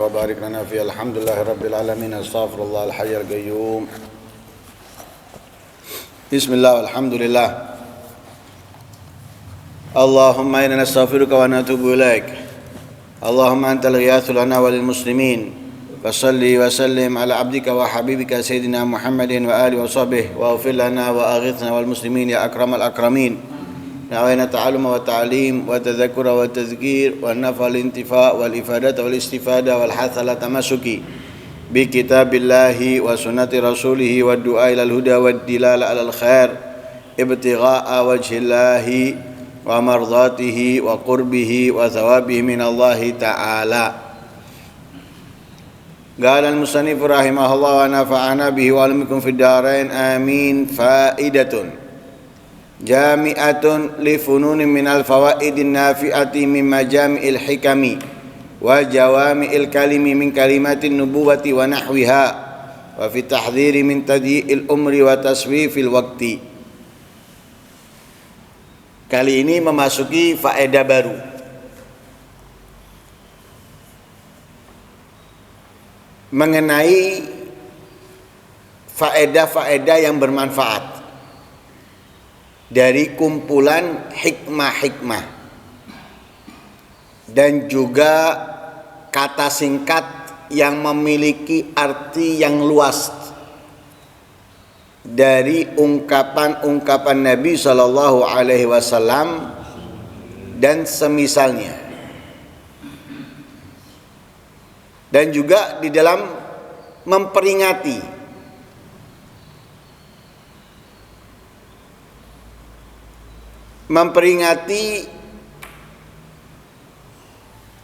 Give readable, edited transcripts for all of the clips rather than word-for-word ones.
وبارك لنا في الحمد لله رب العالمين استغفر الله الحي القيوم بسم الله والحمد لله اللهم إنا نستغفرك ونتوب إليك اللهم أنت الغياث لنا وللمسلمين فصل وسلم على عبدك وحبيبك سيدنا محمد وآله وصحبه واغفر لنا وأغثنا والمسلمين يا أكرم الأكرمين نوينا التعلم والتعليم والتذكر والتذكير والنفع والانتفاع والإفادة والاستفادة والحث على التمسك بكتاب الله وسنة رسوله والدعاء إلى الهدى والدلالة على الخير ابتغاء وجه الله ومرضاته وقربه وثوابه من الله تعالى. قال المصنف رحمه الله ونفعنا به وعلمكم في الدارين آمين. فائدة جامعة لفنون من الفوائد النافعة من مجامع الحكم وجوامع الكلم من كلمات النبوة ونحوها وفي التحذير من تضييع الأمر وتسويف الوقت. Kali ini memasuki faedah baru. Mengenai faedah-faedah yang bermanfaat dari kumpulan hikmah-hikmah dan juga kata singkat yang memiliki arti yang luas dari ungkapan-ungkapan Nabi Shallallahu Alaihi Wasallam dan semisalnya, dan juga di dalam memperingati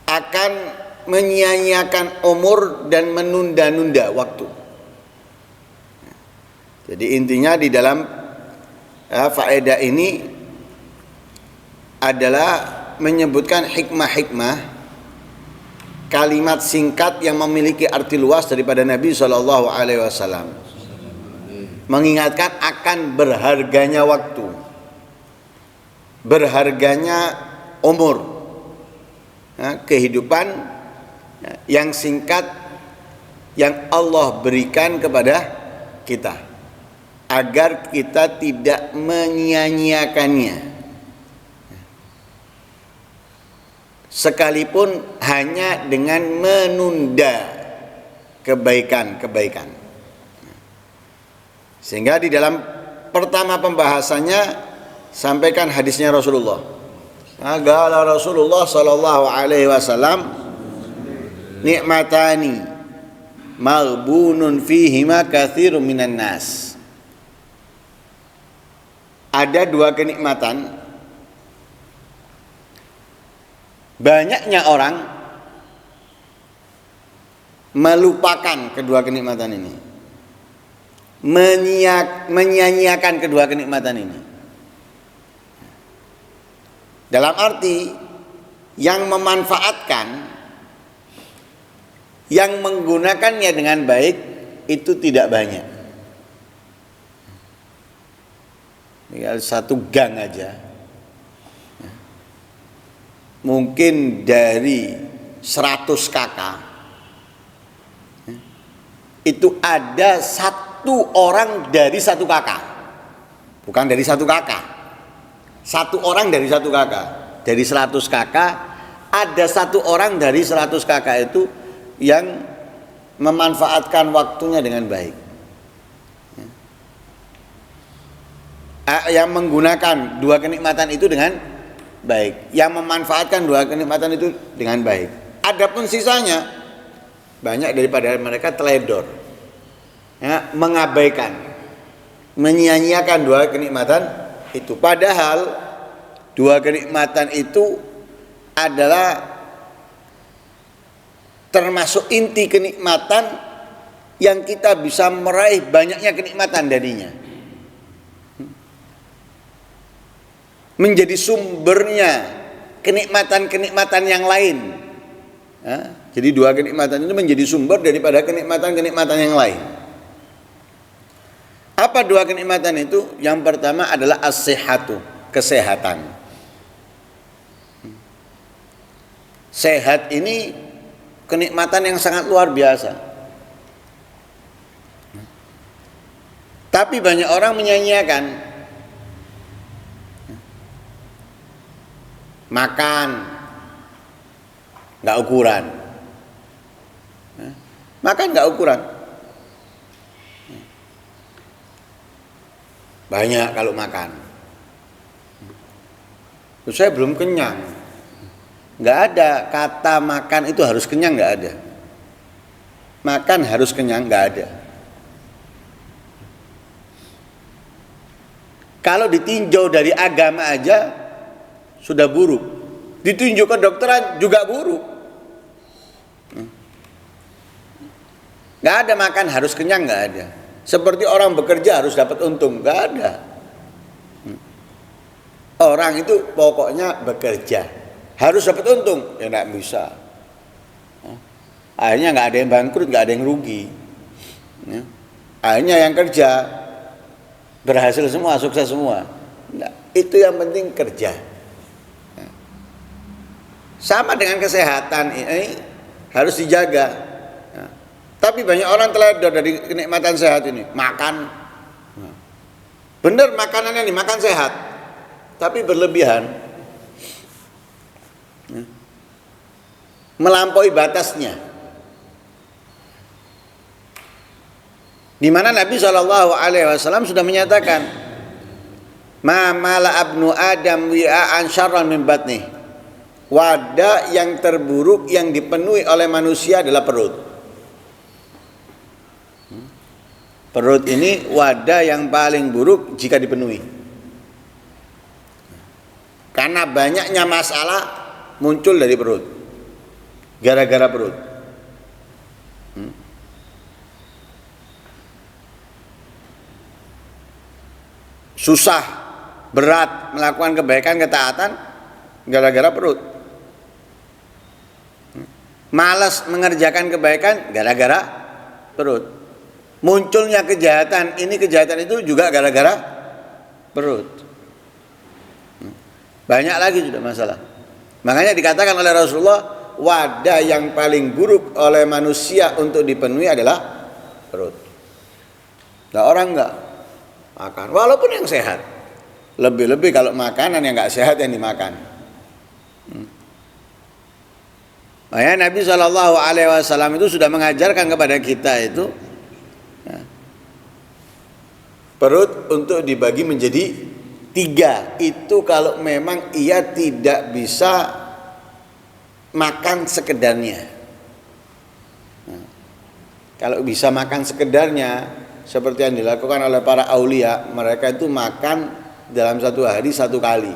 akan menyia-nyiakan umur dan menunda-nunda waktu. Jadi intinya di dalam faedah ini adalah menyebutkan hikmah-hikmah, kalimat singkat yang memiliki arti luas daripada Nabi Shallallahu Alaihi Wasallam, mengingatkan akan berharganya waktu, berharganya umur, kehidupan yang singkat yang Allah berikan kepada kita, agar kita tidak menyia-nyiakannya sekalipun hanya dengan menunda kebaikan-kebaikan. Sehingga di dalam pertama pembahasannya sampaikan hadisnya Rasulullah. Qala Rasulullah sallallahu alaihi wasallam, nikmatani maghbunun fihima katsirun minan nas. Ada dua kenikmatan, banyaknya orang melupakan kedua kenikmatan ini, menyia-nyiakan kedua kenikmatan ini. Dalam arti yang memanfaatkan, yang menggunakannya dengan baik itu tidak banyak. Tinggal satu gang aja, mungkin dari 100 kakak itu ada satu orang dari satu kakak, bukan dari satu kakak. Satu orang dari satu kakak. Dari 100 kakak ada satu orang dari 100 kakak itu yang memanfaatkan waktunya dengan baik, yang menggunakan dua kenikmatan itu dengan baik, yang memanfaatkan dua kenikmatan itu dengan baik. Adapun sisanya, banyak daripada mereka teledor, mengabaikan, menyia-nyiakan dua kenikmatan itu. Padahal dua kenikmatan itu adalah termasuk inti kenikmatan yang kita bisa meraih banyaknya kenikmatan darinya, menjadi sumbernya kenikmatan-kenikmatan yang lain. Jadi dua kenikmatan itu menjadi sumber daripada kenikmatan-kenikmatan yang lain. Apa dua kenikmatan itu? Yang pertama adalah as-sihhatu, kesehatan. Sehat ini kenikmatan yang sangat luar biasa. Tapi banyak orang menyanyiakan makan nggak ukuran, makan nggak ukuran, banyak kalau makan. Saya belum kenyang. Nggak ada kata makan itu harus kenyang, nggak ada. Makan harus kenyang, nggak ada. Kalau ditinjau dari agama aja sudah buruk, ditinjau ke dokteran juga buruk. Nggak ada makan harus kenyang, nggak ada. Seperti orang bekerja harus dapat untung, nggak ada. Orang itu pokoknya bekerja harus dapat untung, ya nggak bisa. Akhirnya nggak ada yang bangkrut, nggak ada yang rugi. Akhirnya yang kerja berhasil semua, sukses semua. Nah, itu yang penting kerja. Sama dengan kesehatan ini harus dijaga. Tapi banyak orang teledor dari kenikmatan sehat ini. Makan, bener makanannya nih makan sehat, tapi berlebihan, melampaui batasnya. Di mana Nabi SAW sudah menyatakan, ma mala abnu adam wi'an syarran min batnih. Wadah yang terburuk yang dipenuhi oleh manusia adalah perut. Perut ini wadah yang paling buruk jika dipenuhi. Karena banyaknya masalah muncul dari perut, gara-gara perut. Susah, berat melakukan kebaikan, ketaatan, gara-gara perut. Malas mengerjakan kebaikan, gara-gara perut. Munculnya kejahatan, ini kejahatan itu juga gara-gara perut. Banyak lagi sudah masalah. Makanya dikatakan oleh Rasulullah, wadah yang paling buruk oleh manusia untuk dipenuhi adalah perut. Nah, orang enggak makan, walaupun yang sehat. Lebih-lebih kalau makanan yang enggak sehat yang dimakan. Makanya Nabi SAW itu sudah mengajarkan kepada kita itu perut untuk dibagi menjadi 3. Itu kalau memang ia tidak bisa makan sekedarnya. Kalau bisa makan sekedarnya seperti yang dilakukan oleh para aulia, mereka itu makan dalam satu hari 1 kali.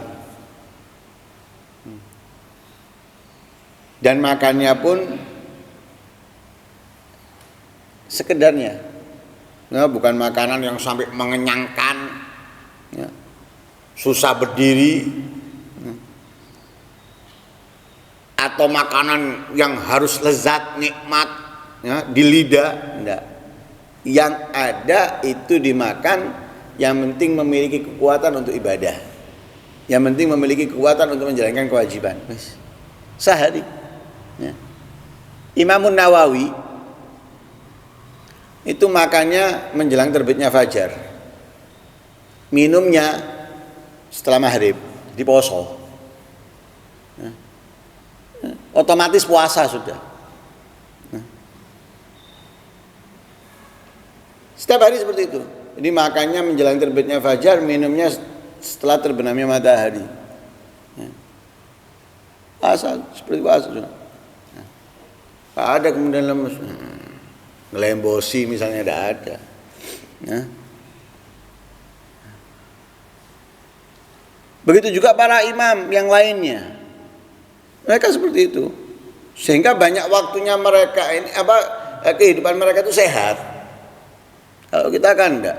Dan makannya pun sekedarnya. Nah, bukan makanan yang sampai mengenyangkan, ya, susah berdiri, atau makanan yang harus lezat, nikmat, ya, di lidah. Enggak. Yang ada itu dimakan, yang penting memiliki kekuatan untuk ibadah, yang penting memiliki kekuatan untuk menjalankan kewajiban. Sehari, ya. Imam Nawawi itu makannya menjelang terbitnya fajar, minumnya setelah maghrib, diposo, otomatis puasa sudah. Setiap hari seperti itu. Jadi makannya menjelang terbitnya fajar, minumnya setelah terbenamnya matahari. Puasa seperti puasa sudah. Ada kemudian lemes, ngelembosi misalnya, tidak ada. Begitu juga para imam yang lainnya, mereka seperti itu, sehingga banyak waktunya mereka ini kehidupan mereka itu sehat. Kalau kita kan enggak,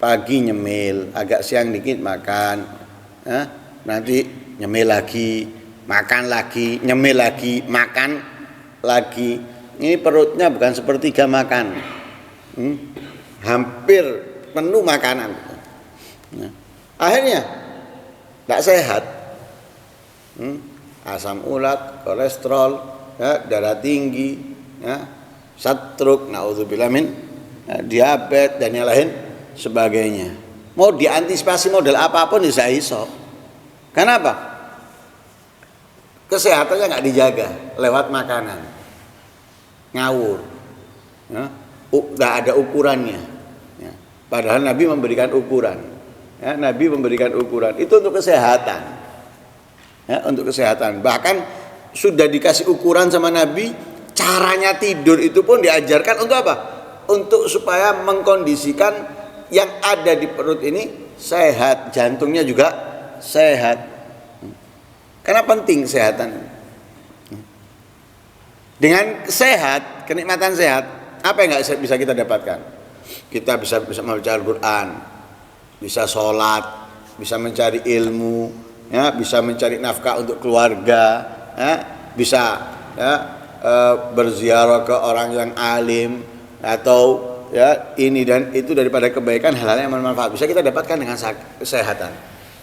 pagi nyemil, agak siang dikit makan, nanti nyemil lagi, makan lagi, nyemil lagi, makan lagi. Ini perutnya bukan sepertiga makan, hampir penuh makanan. Akhirnya tidak sehat. asam urat, kolesterol, ya, darah tinggi, ya, stroke, naudzubillah min, ya, diabetes dan yang lain sebagainya. Mau diantisipasi model apapun bisa iso. Kenapa? Kesehatannya nggak dijaga lewat makanan, ngawur, ya, nggak ada ukurannya. Ya. Padahal Nabi memberikan ukuran. Ya, Nabi memberikan ukuran itu untuk kesehatan. Ya, untuk kesehatan. Bahkan sudah dikasih ukuran sama Nabi, caranya tidur itu pun diajarkan untuk apa? Untuk supaya mengkondisikan yang ada di perut ini sehat, jantungnya juga sehat. Karena penting kesehatan. Dengan sehat, kenikmatan sehat, apa yang nggak bisa kita dapatkan? Kita bisa membaca Al-Quran, bisa sholat, bisa mencari ilmu, ya, bisa mencari nafkah untuk keluarga, ya, bisa, ya, berziarah ke orang yang alim, atau ya ini dan itu daripada kebaikan, hal-hal yang bermanfaat bisa kita dapatkan dengan kesehatan.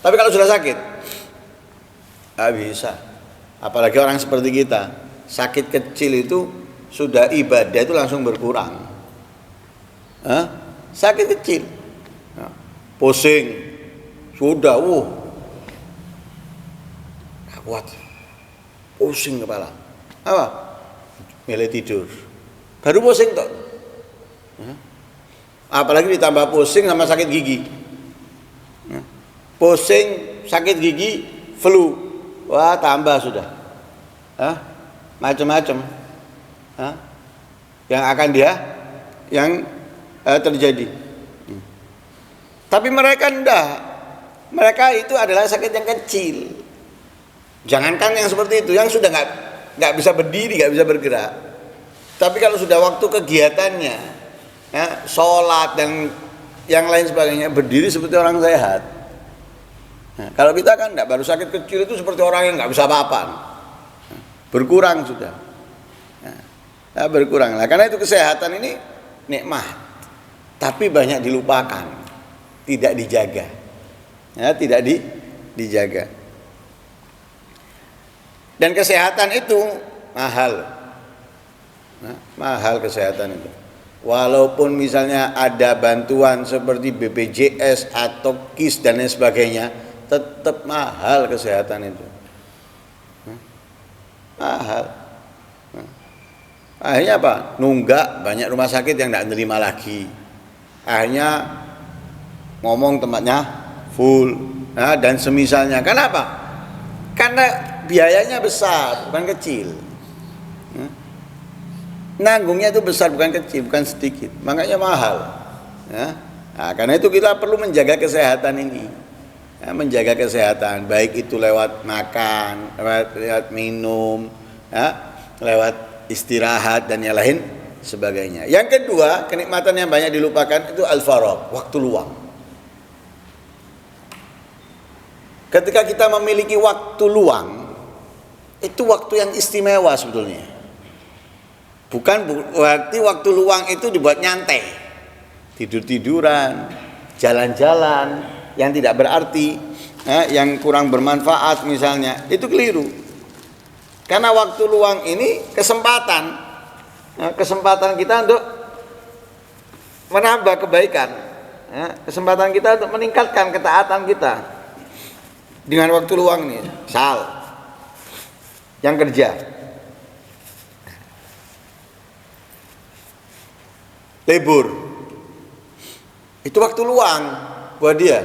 Tapi kalau sudah sakit, nggak bisa. Apalagi orang seperti kita, sakit kecil itu sudah ibadah itu langsung berkurang. Sakit kecil, pusing, sudah, nggak kuat, pusing kepala, apa? Milih tidur, baru pusing toh. Apalagi ditambah pusing sama sakit gigi, pusing, sakit gigi, flu, wah tambah sudah, macam-macam, yang akan terjadi. Tapi mereka enggak, mereka itu adalah sakit yang kecil. Jangankan yang seperti itu, yang sudah nggak bisa berdiri, nggak bisa bergerak. Tapi kalau sudah waktu kegiatannya, ya, sholat dan yang lain sebagainya, berdiri seperti orang sehat. Nah, kalau kita kan enggak, baru sakit kecil itu seperti orang yang nggak bisa apa-apa, berkurang sudah. Nah, berkurang lah. Karena itu kesehatan ini nikmat, tapi banyak dilupakan, tidak dijaga, ya, tidak dijaga. Dan kesehatan itu mahal, mahal kesehatan itu. Walaupun misalnya ada bantuan seperti BPJS atau KIS dan lain sebagainya, tetap mahal kesehatan itu, mahal. Akhirnya apa? Nunggak, banyak rumah sakit yang tidak menerima lagi. Akhirnya ngomong tempatnya full, dan semisalnya. Kenapa? Karena biayanya besar, bukan kecil. Nanggungnya itu besar, bukan kecil, bukan sedikit. Makanya mahal. Nah, karena itu kita perlu menjaga kesehatan ini. Ya, menjaga kesehatan, baik itu lewat makan, lewat minum, ya, lewat istirahat dan yang lain sebagainya. Yang kedua, kenikmatan yang banyak dilupakan itu al-faragh, waktu luang. Ketika kita memiliki waktu luang, itu waktu yang istimewa sebetulnya. Bukan berarti waktu luang itu dibuat nyantai, tidur-tiduran, jalan-jalan yang tidak berarti, yang kurang bermanfaat misalnya, itu keliru. Karena waktu luang ini kesempatan kita untuk menambah kebaikan, kesempatan kita untuk meningkatkan ketaatan kita dengan waktu luang ini. Yang kerja, libur, itu waktu luang buat dia.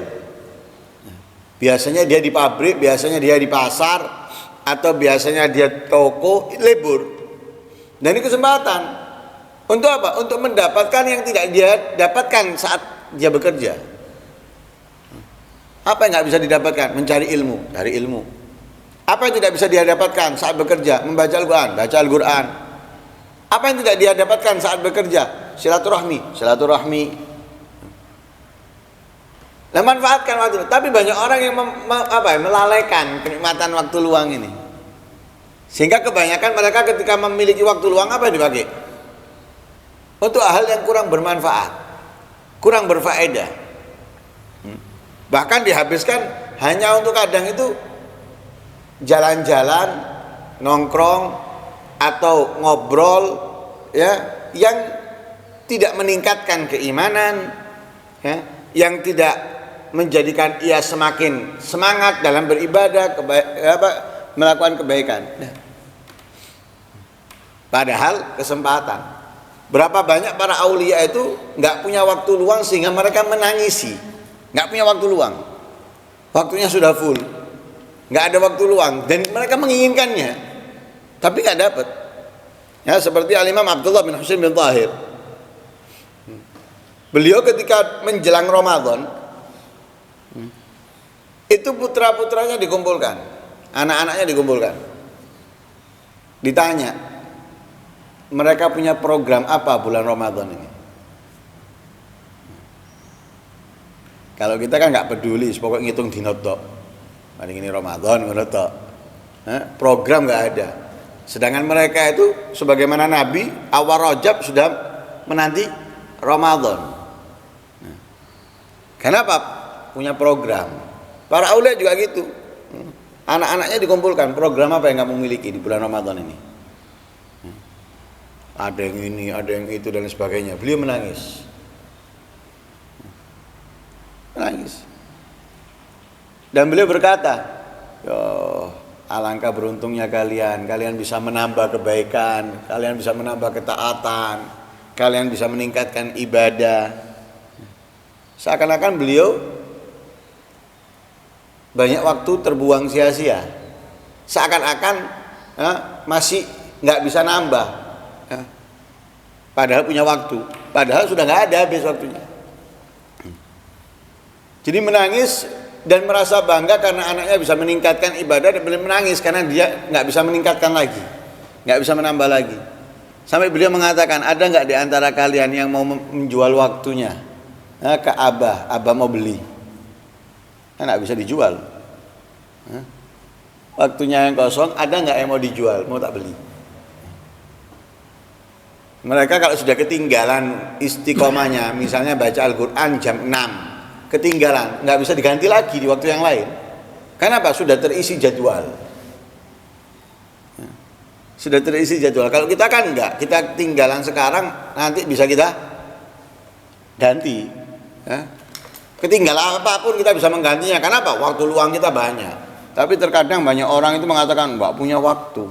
Biasanya dia di pabrik, biasanya dia di pasar, atau biasanya dia toko, libur. Dan ini kesempatan untuk apa? Untuk mendapatkan yang tidak dia dapatkan saat dia bekerja. Apa yang nggak bisa didapatkan? Mencari ilmu, cari ilmu. Apa yang tidak bisa dia dapatkan saat bekerja? Membaca Al-Quran, baca Al-Quran. Apa yang tidak dia dapatkan saat bekerja? Silaturahmi. Nah, manfaatkan waktu itu. Tapi banyak orang yang melalaikan kenikmatan waktu luang ini. Sehingga kebanyakan mereka ketika memiliki waktu luang, apa yang dipakai? Untuk hal yang kurang bermanfaat, kurang berfaedah. Bahkan dihabiskan hanya untuk kadang itu jalan-jalan, nongkrong atau ngobrol ya yang tidak meningkatkan keimanan, ya, yang tidak menjadikan ia semakin semangat dalam beribadah, melakukan kebaikan. Padahal kesempatan. Berapa banyak para aulia itu nggak punya waktu luang sehingga mereka menangisi, nggak punya waktu luang, waktunya sudah full, nggak ada waktu luang dan mereka menginginkannya, tapi nggak dapat. Ya, seperti Al-Imam Abdullah bin Husain bin Tahir. Beliau ketika menjelang Ramadan itu putra-putranya dikumpulkan, anak-anaknya dikumpulkan. Ditanya, mereka punya program apa bulan Ramadan ini? Kalau kita kan nggak peduli, pokoknya ngitung dino tok. Hari ini Ramadan ngono tok. Program nggak ada. Sedangkan mereka itu sebagaimana Nabi awal Rajab sudah menanti Ramadan. Kenapa? Punya program. Para aulia juga gitu. Anak-anaknya dikumpulkan, program apa yang kamu miliki di bulan Ramadan ini? Ada yang ini, ada yang itu dan sebagainya. Beliau menangis. Menangis. Dan beliau berkata, "Ya, alangkah beruntungnya kalian bisa menambah kebaikan, kalian bisa menambah ketaatan, kalian bisa meningkatkan ibadah." Seakan-akan beliau banyak waktu terbuang sia-sia. Seakan-akan masih nggak bisa nambah. Padahal punya waktu, padahal sudah nggak ada habis waktunya. Jadi menangis dan merasa bangga karena anaknya bisa meningkatkan ibadah, dan beliau menangis karena dia nggak bisa meningkatkan lagi, nggak bisa menambah lagi. Sampai beliau mengatakan, ada nggak di antara kalian yang mau menjual waktunya ke abah mau beli? Kan nggak bisa dijual. Waktunya yang kosong, ada nggak yang mau dijual, mau tak beli? Mereka kalau sudah ketinggalan istiqomahnya, misalnya baca Al-Quran jam 6, ketinggalan, nggak bisa diganti lagi di waktu yang lain. Kenapa? Sudah terisi jadwal. Sudah terisi jadwal. Kalau kita kan enggak, kita tinggalan sekarang, nanti bisa kita ganti. Ketinggalan apapun kita bisa menggantinya. Kenapa? Waktu luang kita banyak. Tapi terkadang banyak orang itu mengatakan nggak punya waktu.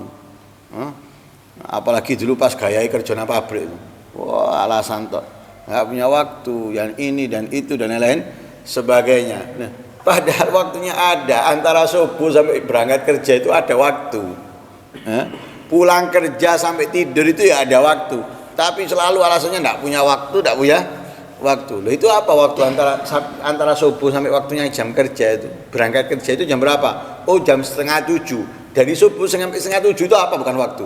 Apalagi dulu pas gayai kerja nang pabrik itu. Wah, alasan tok. Nggak punya waktu, yang ini dan itu dan lain-lain sebagainya. Nah, padahal waktunya ada, antara subuh sampai berangkat kerja itu ada waktu. Pulang kerja sampai tidur itu ya ada waktu. Tapi selalu alasannya nggak punya waktu. Loh, itu apa waktu antara subuh sampai waktunya jam kerja itu? Berangkat kerja itu jam berapa? Oh, jam 6:30. Dari subuh sampai 6:30 itu apa bukan waktu?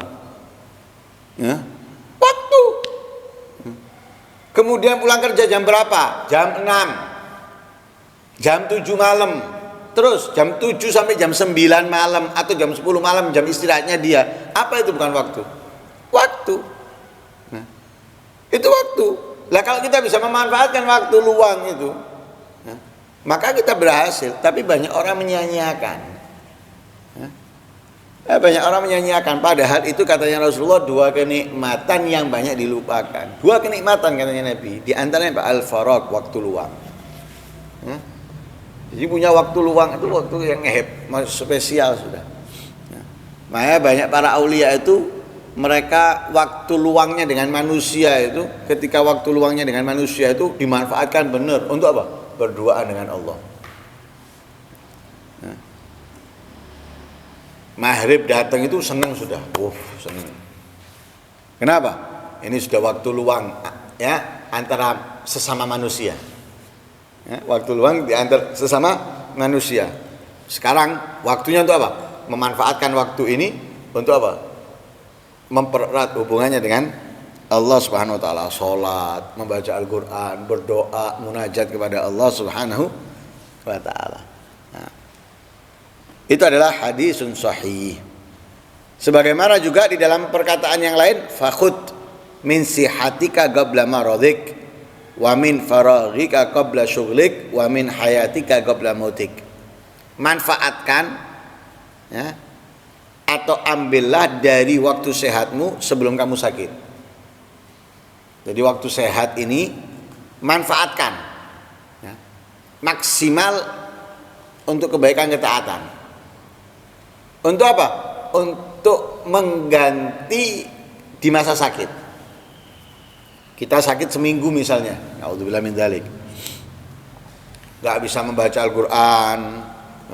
Waktu. Kemudian pulang kerja jam berapa? Jam 6. Jam 7 malam. Terus jam 7 sampai jam 9 malam atau jam 10 malam jam istirahatnya dia. Apa itu bukan waktu? Waktu. Itu waktu. Lah kalau kita bisa memanfaatkan waktu luang itu, maka kita berhasil. Tapi banyak orang menyia-nyiakan. Banyak orang menyia-nyiakan. Padahal itu katanya Rasulullah, dua kenikmatan yang banyak dilupakan. Dua kenikmatan katanya Nabi. Di antaranya al-faraq, waktu luang. Jadi punya waktu luang itu waktu yang spesial sudah. Makanya banyak para aulia itu, mereka waktu luangnya dengan manusia itu, ketika waktu luangnya dengan manusia itu dimanfaatkan benar untuk apa? Berdoa dengan Allah. Maghrib datang itu senang sudah, senang. Kenapa? Ini sudah waktu luang ya antara sesama manusia. Waktu luang di antara sesama manusia. Sekarang waktunya untuk apa? Memanfaatkan waktu ini untuk apa? Mempererat hubungannya dengan Allah Subhanahu wa taala, salat, membaca Al-Qur'an, berdoa, munajat kepada Allah Subhanahu wa taala. Itu adalah hadisun sahih. Sebagaimana juga di dalam perkataan yang lain, fakhud min sihatika qabla maradik wa min faraghika qabla syughlik wa min hayatika qabla mautik. Manfaatkan ya, atau ambillah dari waktu sehatmu sebelum kamu sakit. Jadi waktu sehat ini manfaatkan, ya, maksimal untuk kebaikan ketaatan. Untuk apa? Untuk mengganti di masa sakit. Kita sakit seminggu misalnya, naudzubillah min dzalik, nggak bisa membaca Al-Quran,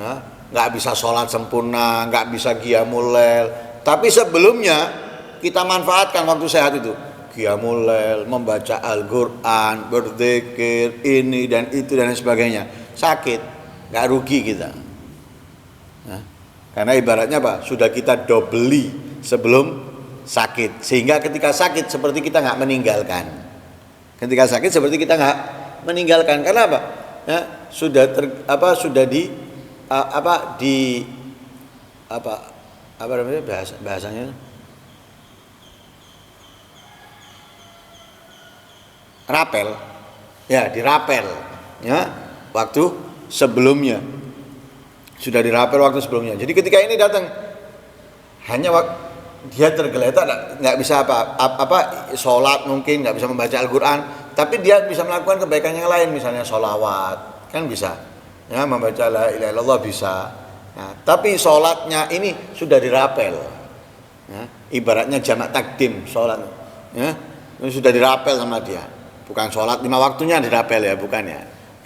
ya, nggak bisa sholat sempurna, nggak bisa qiyamul lail. Tapi sebelumnya kita manfaatkan waktu sehat itu, qiyamul lail, membaca Al-Quran, berzikir, ini dan itu dan sebagainya. Sakit, nggak rugi kita. Nah, karena ibaratnya apa? Sudah kita dobeli sebelum sakit, sehingga ketika sakit seperti kita nggak meninggalkan. Ketika sakit seperti kita nggak meninggalkan. Karena apa? Ya, sudah namanya bahasanya rapel, ya, dirapel, ya, waktu sebelumnya sudah dirapel waktu sebelumnya. Jadi ketika ini datang, hanya dia tergeletak, nggak bisa sholat mungkin, nggak bisa membaca Al-Quran, tapi dia bisa melakukan kebaikan yang lain, misalnya sholawat, kan bisa, ya, membaca la ilaha illallah bisa. Nah, tapi sholatnya ini sudah dirapel, ya, ibaratnya jamak takdim sholat, ya, ini sudah dirapel sama dia, bukan sholat 5 waktunya dirapel, ya, bukan, ya,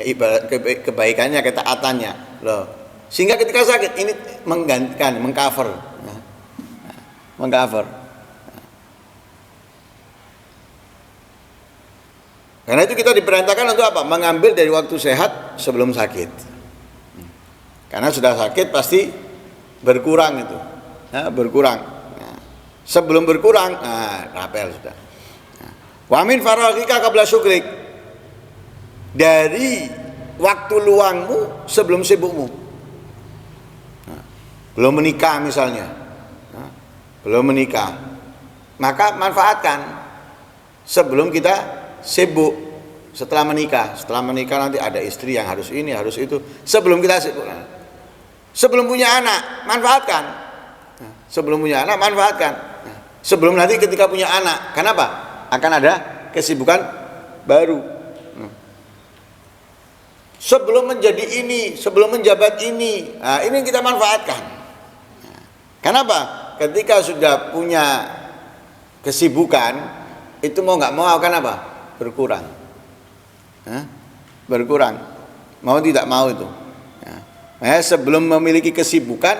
ibarat kebaikannya, ketaatannya, loh. Sehingga ketika sakit ini menggantikan, mengcover, ya, mengcover. Karena itu kita diperintahkan untuk apa? Mengambil dari waktu sehat sebelum sakit. Karena sudah sakit pasti berkurang itu, ya, berkurang. Nah, sebelum berkurang, rapel sudah. Wa min faraghika qabla syukrik, dari waktu luangmu sebelum sibukmu. Nah, belum menikah misalnya, nah, belum menikah, maka manfaatkan sebelum kita sibuk. Setelah menikah nanti ada istri yang harus ini, harus itu. Sebelum kita sibuk, sebelum punya anak, manfaatkan. Nah, sebelum punya anak, manfaatkan. Nah, sebelum nanti ketika punya anak, kenapa? Akan ada kesibukan baru. Nah, sebelum menjadi ini, sebelum menjabat ini, nah, ini kita manfaatkan. Nah, kenapa? Ketika sudah punya kesibukan, itu mau nggak mau akan apa? Berkurang. Nah, berkurang. Mau tidak mau itu. Nah, sebelum memiliki kesibukan,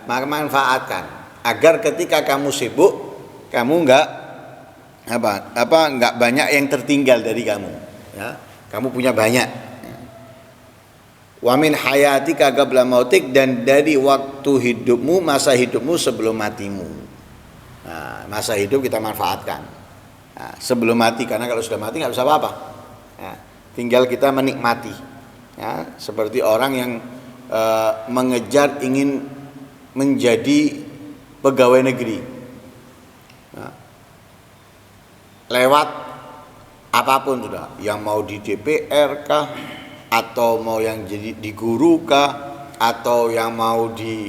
maka manfaatkan agar ketika kamu sibuk, kamu nggak banyak yang tertinggal dari kamu, ya, kamu punya banyak. Wa min hayatika qabla mautik, dan dari waktu hidupmu, masa hidupmu sebelum matimu. Nah, masa hidup kita manfaatkan, nah, sebelum mati, karena kalau sudah mati nggak bisa apa-apa, nah, tinggal kita menikmati, ya, seperti orang yang mengejar ingin menjadi pegawai negeri, nah, lewat apapun sudah, yang mau di DPR kah, atau mau yang jadi di guru kah, atau yang mau di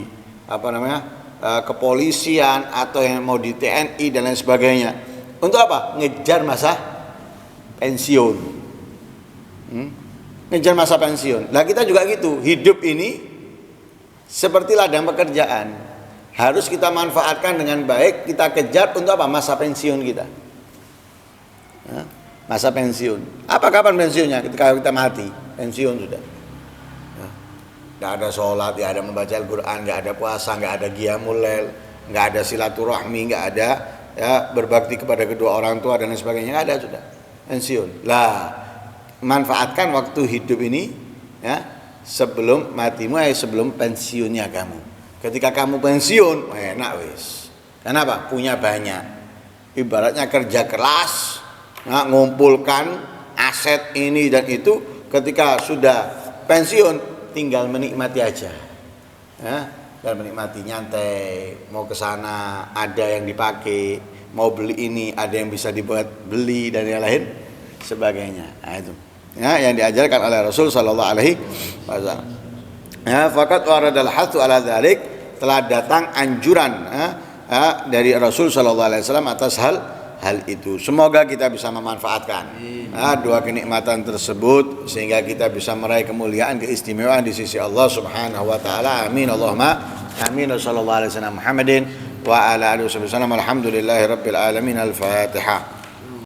kepolisian, atau yang mau di TNI dan lain sebagainya. Untuk apa? Ngejar masa pensiun. Ngejar masa pensiun. Nah, kita juga gitu. Hidup ini seperti ladang pekerjaan, harus kita manfaatkan dengan baik. Kita kejar untuk apa? Masa pensiun kita. Masa pensiun. Apa kapan pensiunnya? Ketika kita mati, pensiun sudah. Nggak ada sholat, nggak ada membaca Al-Quran, nggak ada puasa, nggak ada qiyamul lail, nggak ada silaturahmi, nggak ada, ya, berbakti kepada kedua orang tua dan lain sebagainya, nggak ada, sudah pensiun. Lah, manfaatkan waktu hidup ini, ya, sebelum matimu, sebelum pensiunnya kamu. Ketika kamu pensiun, enak wis. Kenapa? Punya banyak. Ibaratnya kerja keras, nah, ngumpulkan aset ini dan itu. Ketika sudah pensiun, tinggal menikmati aja, ya, dan menikmati, nyantai, mau ke sana ada yang dipakai, mau beli ini ada yang bisa dibuat beli dan yang lain sebagainya. Nah, itu, ya, yang diajarkan oleh Rasul sallallahu alaihi wasallam. Ya, faqat waradal hathu ala dzalik telah datang anjuran dari Rasul sallallahu alaihi wasallam atas hal itu. Semoga kita bisa memanfaatkan dua kenikmatan tersebut sehingga kita bisa meraih kemuliaan, keistimewaan di sisi Allah Subhanahu wa taala. Amin Allahumma amin. Sallallahu alaihi wasallam Muhammadin wa ala alihi wasallam. Alhamdulillahirabbil alamin. Al-Fatihah.